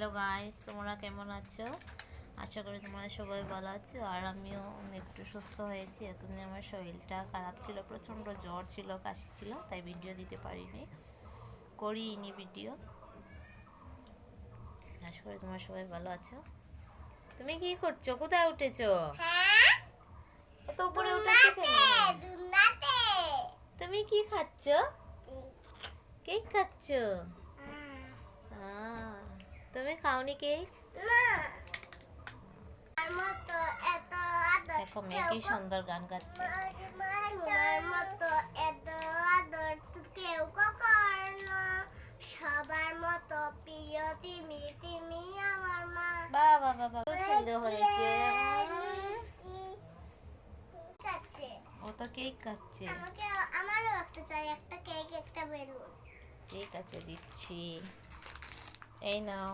Hello guys, তোমরা কেমন আছো? আশা করি তোমরা সবাই ভালো আছো। আর আমিও একটু সুস্থ হয়েছি। এতদিন আমার শরীরটা খারাপ ছিল, প্রচণ্ড জ্বর ছিল, কাশি ছিল, তাই ভিডিও দিতে পারিনি, করিনি ভিডিও। আশা করি তোমরা সবাই ভালো আছো। তুমি কি করছো? কোথায় উঠেছো? এত উপরে উঠেছো কেন? তুমি কি খাচ্ছ? কেক খাচ্ছ? তুমি খাওনি কেক? দেখো মেয়ে কি সুন্দর গান গাচ্ছে। সবার মতো প্রিয় তুমি, তুমি আমার মা। বাবা বাবা, খুব সুন্দর হয়েছে। ও তো কেক খাচ্ছে। আমারও একটা চাই, একটা কেক, একটা বেলুন। ঠিক আছে, দিচ্ছি। এই নাও।